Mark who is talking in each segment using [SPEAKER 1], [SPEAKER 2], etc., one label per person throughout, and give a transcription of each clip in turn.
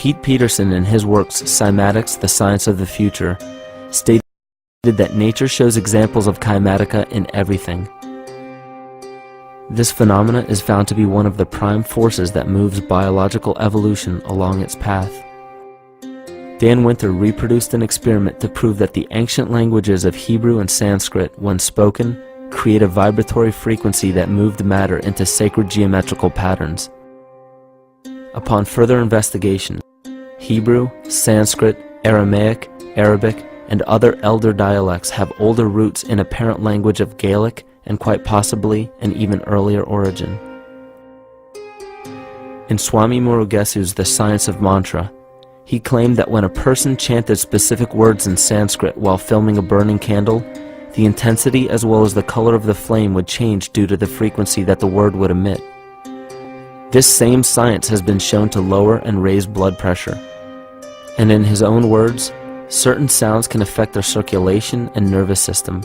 [SPEAKER 1] Pete Peterson, in his works Cymatics, the Science of the Future, stated that nature shows examples of kymatica in everything. This phenomena is found to be one of the prime forces that moves biological evolution along its path. Dan Winter reproduced an experiment to prove that the ancient languages of Hebrew and Sanskrit, when spoken, create a vibratory frequency that moved matter into sacred geometrical patterns. Upon further investigation, Hebrew, Sanskrit, Aramaic, Arabic, and other elder dialects have older roots in a parent language of Gaelic and quite possibly an even earlier origin. In Swami Murugesu's The Science of Mantra, he claimed that when a person chanted specific words in Sanskrit while filming a burning candle, the intensity as well as the color of the flame would change due to the frequency that the word would emit. This same science has been shown to lower and raise blood pressure. And in his own words, certain sounds can affect their circulation and nervous system.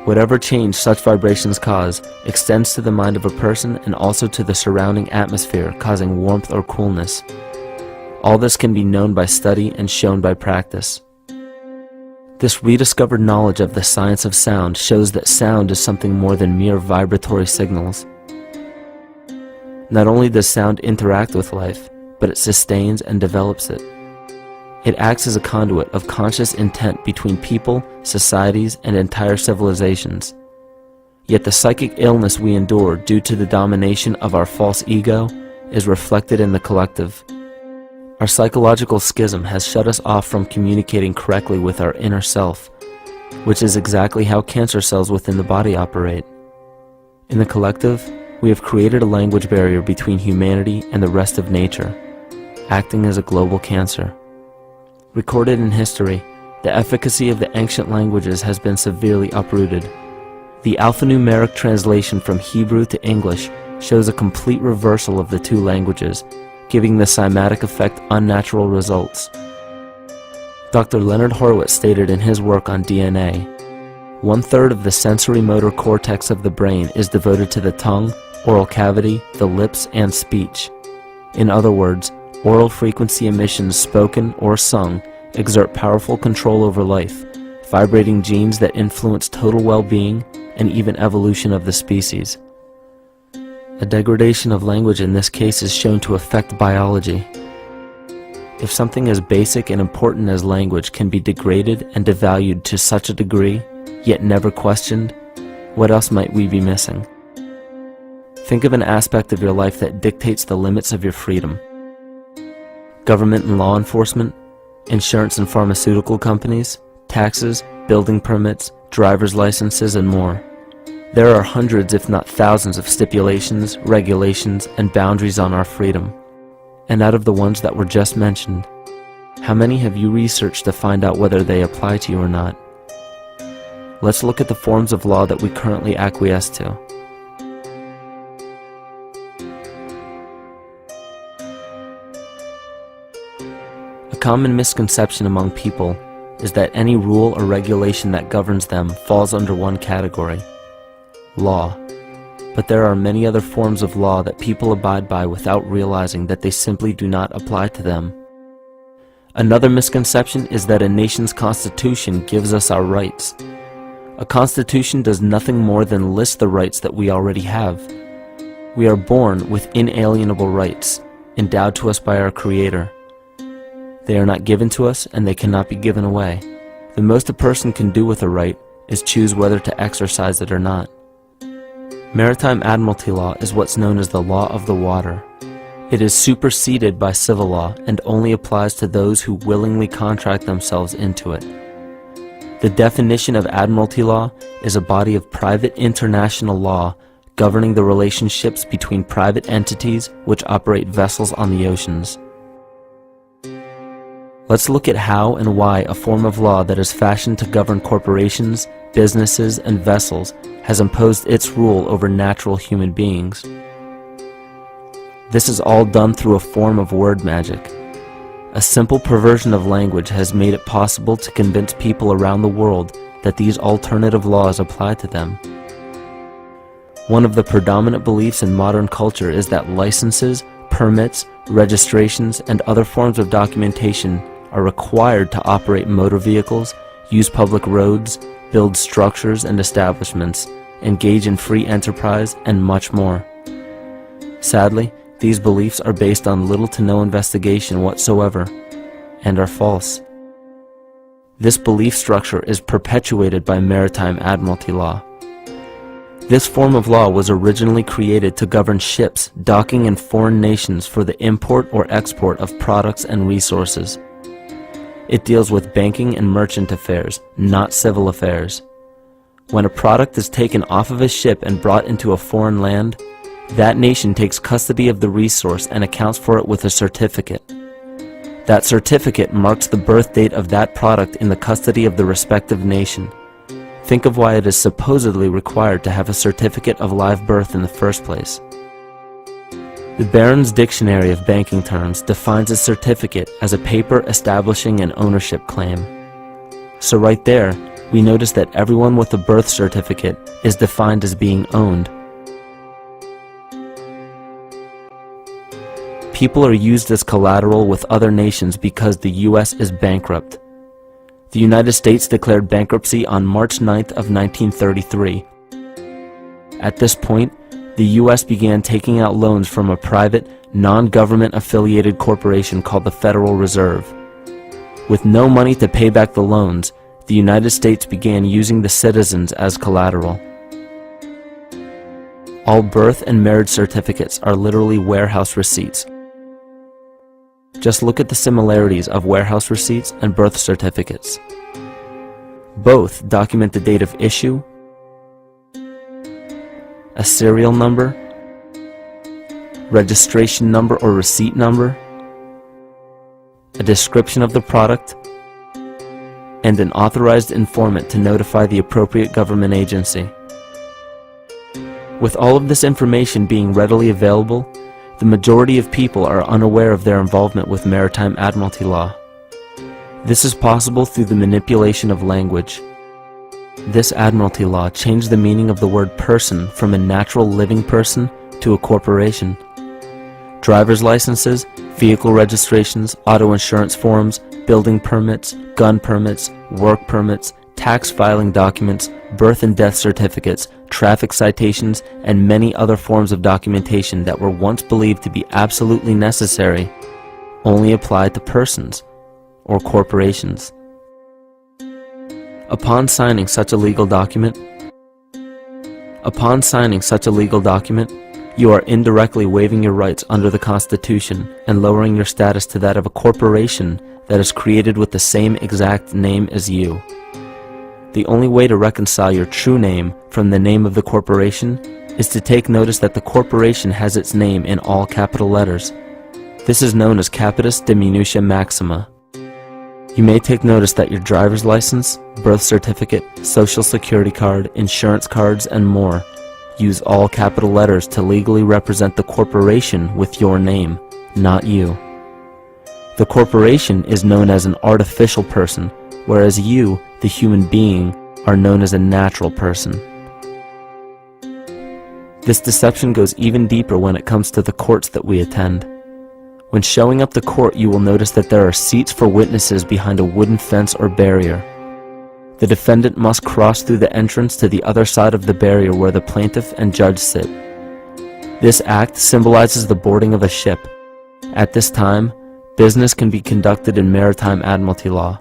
[SPEAKER 1] Whatever change such vibrations cause extends to the mind of a person and also to the surrounding atmosphere, causing warmth or coolness. All this can be known by study and shown by practice. This rediscovered knowledge of the science of sound shows that sound is something more than mere vibratory signals. Not only does sound interact with life, but it sustains and develops it. It acts as a conduit of conscious intent between people, societies, and entire civilizations. Yet the psychic illness we endure due to the domination of our false ego is reflected in the collective. Our psychological schism has shut us off from communicating correctly with our inner self, which is exactly how cancer cells within the body operate. In the collective, we have created a language barrier between humanity and the rest of nature, acting as a global cancer. Recorded in history, the efficacy of the ancient languages has been severely uprooted. The alphanumeric translation from Hebrew to English shows a complete reversal of the two languages, giving the cymatic effect unnatural results. Dr. Leonard Horowitz stated in his work on DNA, 1/3 of the sensory motor cortex of the brain is devoted to the tongue, oral cavity, the lips, and speech. In other words, oral frequency emissions spoken or sung exert powerful control over life, vibrating genes that influence total well-being and even evolution of the species. A degradation of language in this case is shown to affect biology. If something as basic and important as language can be degraded and devalued to such a degree, yet never questioned, what else might we be missing? Think of an aspect of your life that dictates the limits of your freedom. Government and law enforcement, insurance and pharmaceutical companies, taxes, building permits, driver's licenses, and more. There are hundreds if not thousands of stipulations, regulations, and boundaries on our freedom. And out of the ones that were just mentioned, how many have you researched to find out whether they apply to you or not? Let's look at the forms of law that we currently acquiesce to. A common misconception among people is that any rule or regulation that governs them falls under one category: law. But there are many other forms of law that people abide by without realizing that they simply do not apply to them. Another misconception is that a nation's constitution gives us our rights. A constitution does nothing more than list the rights that we already have. We are born with inalienable rights, endowed to us by our Creator. They are not given to us, and they cannot be given away. The most a person can do with a right is choose whether to exercise it or not. Maritime admiralty law is what's known as the law of the water. It is superseded by civil law and only applies to those who willingly contract themselves into it. The definition of admiralty law is a body of private international law governing the relationships between private entities which operate vessels on the oceans. Let's look at how and why a form of law that is fashioned to govern corporations, businesses, and vessels has imposed its rule over natural human beings. This is all done through a form of word magic. A simple perversion of language has made it possible to convince people around the world that these alternative laws apply to them. One of the predominant beliefs in modern culture is that licenses, permits, registrations, and other forms of documentation are required to operate motor vehicles, use public roads, build structures and establishments, engage in free enterprise, and much more. Sadly, these beliefs are based on little to no investigation whatsoever, and are false. This belief structure is perpetuated by maritime admiralty law. This form of law was originally created to govern ships docking in foreign nations for the import or export of products and resources. It deals with banking and merchant affairs, not civil affairs. When a product is taken off of a ship and brought into a foreign land, that nation takes custody of the resource and accounts for it with a certificate. That certificate marks the birth date of that product in the custody of the respective nation. Think of why it is supposedly required to have a certificate of live birth in the first place. The Barron's Dictionary of Banking Terms defines a certificate as a paper establishing an ownership claim. So right there, we notice that everyone with a birth certificate is defined as being owned. People are used as collateral with other nations because the U.S. is bankrupt. The United States declared bankruptcy on March 9th of 1933. At this point, the U.S. began taking out loans from a private, non-government affiliated corporation called the Federal Reserve. With no money to pay back the loans, the United States began using the citizens as collateral. All birth and marriage certificates are literally warehouse receipts. Just look at the similarities of warehouse receipts and birth certificates. Both document the date of issue, a serial number, registration number or receipt number, a description of the product, and an authorized informant to notify the appropriate government agency. With all of this information being readily available, the majority of people are unaware of their involvement with maritime admiralty law. This is possible through the manipulation of language. This admiralty law changed the meaning of the word person from a natural living person to a corporation. Driver's licenses, vehicle registrations, auto insurance forms, building permits, gun permits, work permits, tax filing documents, birth and death certificates, traffic citations, and many other forms of documentation that were once believed to be absolutely necessary only apply to persons or corporations. Upon signing such a legal document, you are indirectly waiving your rights under the Constitution and lowering your status to that of a corporation that is created with the same exact name as you. The only way to reconcile your true name from the name of the corporation is to take notice that the corporation has its name in all capital letters. This is known as capitis diminutia maxima. You may take notice that your driver's license, birth certificate, social security card, insurance cards, and more use all capital letters to legally represent the corporation with your name, not you. The corporation is known as an artificial person, whereas you, the human being, are known as a natural person. This deception goes even deeper when it comes to the courts that we attend. When showing up to court, you will notice that there are seats for witnesses behind a wooden fence or barrier. The defendant must cross through the entrance to the other side of the barrier where the plaintiff and judge sit. This act symbolizes the boarding of a ship. At this time, business can be conducted in maritime admiralty law.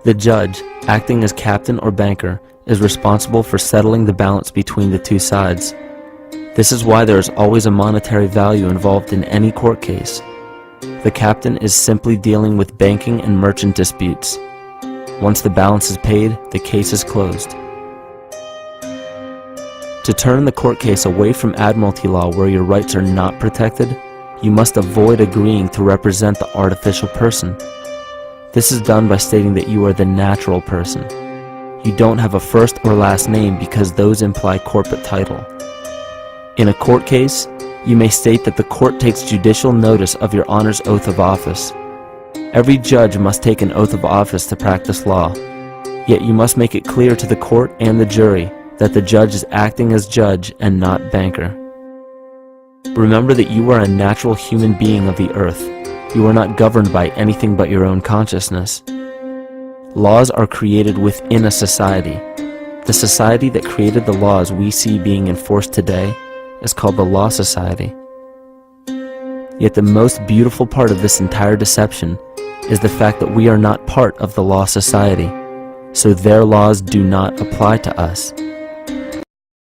[SPEAKER 1] The judge, acting as captain or banker, is responsible for settling the balance between the two sides. This is why there is always a monetary value involved in any court case. The captain is simply dealing with banking and merchant disputes. Once the balance is paid, the case is closed. To turn the court case away from admiralty law where your rights are not protected, you must avoid agreeing to represent the artificial person. This is done by stating that you are the natural person. You don't have a first or last name because those imply corporate title. In a court case, you may state that the court takes judicial notice of your honor's oath of office. Every judge must take an oath of office to practice law, yet you must make it clear to the court and the jury that the judge is acting as judge and not banker. Remember that you are a natural human being of the earth. You are not governed by anything but your own consciousness. Laws are created within a society. The society that created the laws we see being enforced today is called the Law Society. Yet the most beautiful part of this entire deception is the fact that we are not part of the Law Society, so their laws do not apply to us.